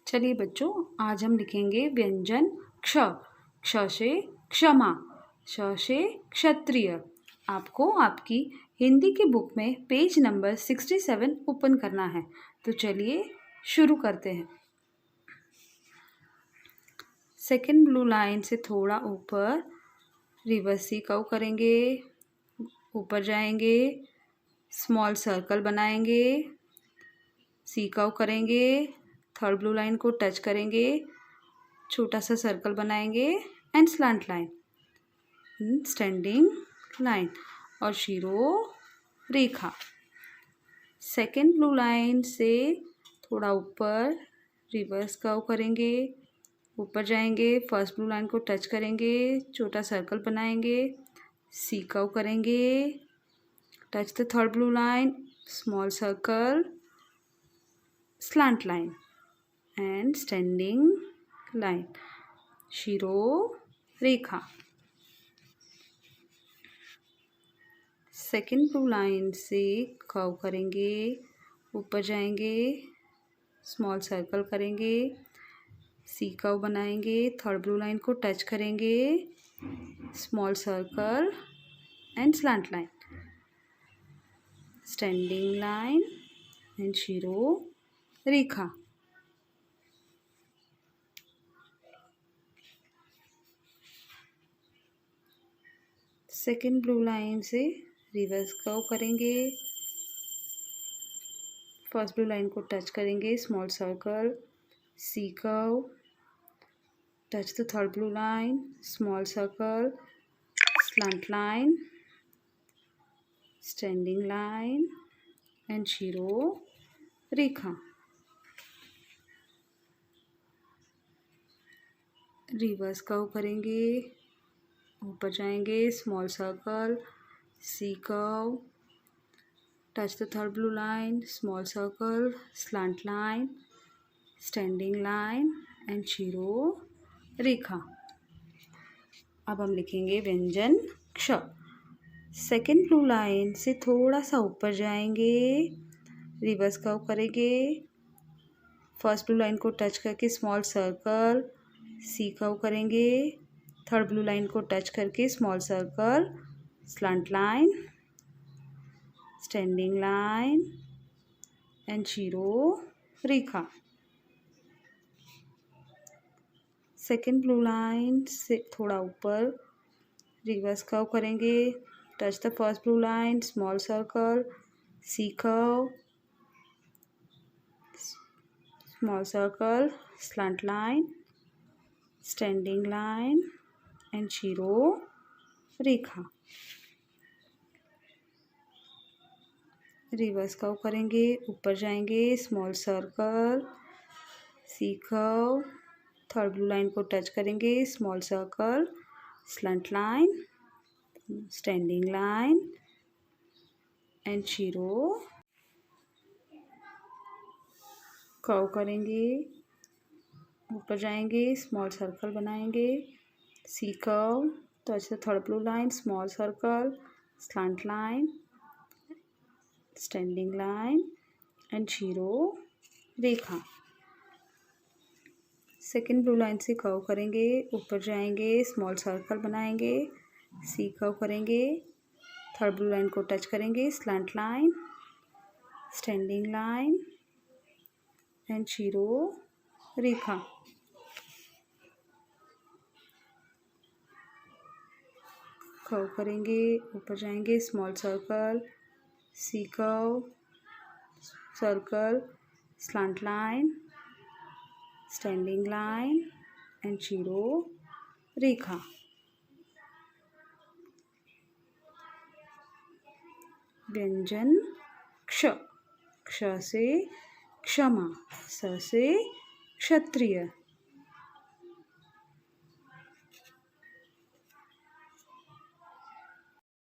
चलिए बच्चों, आज हम लिखेंगे व्यंजन क्ष। क्ष से क्षमा, श से क्षत्रिय। आपको आपकी हिंदी की बुक में पेज नंबर 67 ओपन करना है। तो चलिए शुरू करते हैं। सेकंड ब्लू लाइन से थोड़ा ऊपर रिवर्स सी कर्व करेंगे, ऊपर जाएंगे, स्मॉल सर्कल बनाएंगे, सी कर्व करेंगे, थर्ड ब्लू लाइन को टच करेंगे, छोटा सा सर्कल बनाएंगे and slant line, standing line और शिरो रेखा। सेकेंड ब्लू लाइन से थोड़ा ऊपर रिवर्स कर्व करेंगे, ऊपर जाएंगे, फर्स्ट ब्लू लाइन को टच करेंगे, छोटा सर्कल बनाएंगे, सी कर्व करेंगे, touch the third blue line, small circle, slant line and standing line, शिरो रेखा। सेकेंड ब्लू लाइन से कर्व करेंगे, ऊपर जाएंगे, स्मॉल सर्कल करेंगे, सी कर्व बनाएंगे, थर्ड ब्लू लाइन को टच करेंगे, small circle and slant line, standing line and शिरो रेखा। सेकेंड ब्लू लाइन से रिवर्स कर्व करेंगे, फर्स्ट ब्लू लाइन को टच करेंगे, small circle, C curve, touch the third blue line, small circle, slant line, standing line and शिरो रेखा। Reverse curve करेंगे, ऊपर जाएंगे, small circle, C curve, touch the third blue line, small circle, slant line, standing line and शिरो रेखा। अब हम लिखेंगे व्यंजन क्ष। सेकेंड ब्लू लाइन से थोड़ा सा ऊपर जाएंगे, रिवर्स कर्व करेंगे, फर्स्ट ब्लू लाइन को टच करके स्मॉल सर्कल, सी कर्व करेंगे, थर्ड ब्लू लाइन को टच करके small circle, slant line, standing line and शिरो रेखा। सेकेंड ब्लू लाइन से थोड़ा ऊपर रिवर्स कर्व करेंगे, touch the first blue line, small circle, C curve, small circle, slant line, standing line and शिरो रेखा। रिवर्स कर्व करेंगे, ऊपर जाएंगे, small circle, C curve, third blue line को टच करेंगे, small circle, slant line, standing line and शिरो curve करेंगे, ऊपर जाएंगे, स्मॉल सर्कल बनाएंगे, C curve, touch the third blue line, small circle, slant line, standing line and शिरो रेखा। Second blue line से कर्व करेंगे, ऊपर जाएंगे, स्मॉल सर्कल बनाएंगे, सी कर्व करेंगे, थर्ड ब्लू लाइन को टच करेंगे, slant line, standing line and शिरो रेखा। कर्व करेंगे, ऊपर जाएंगे, small circle, C curve, circle, slant line, standing line and शिरो रेखा। व्यंजन क्ष। क्ष से क्षमा, स से क्षत्रिय,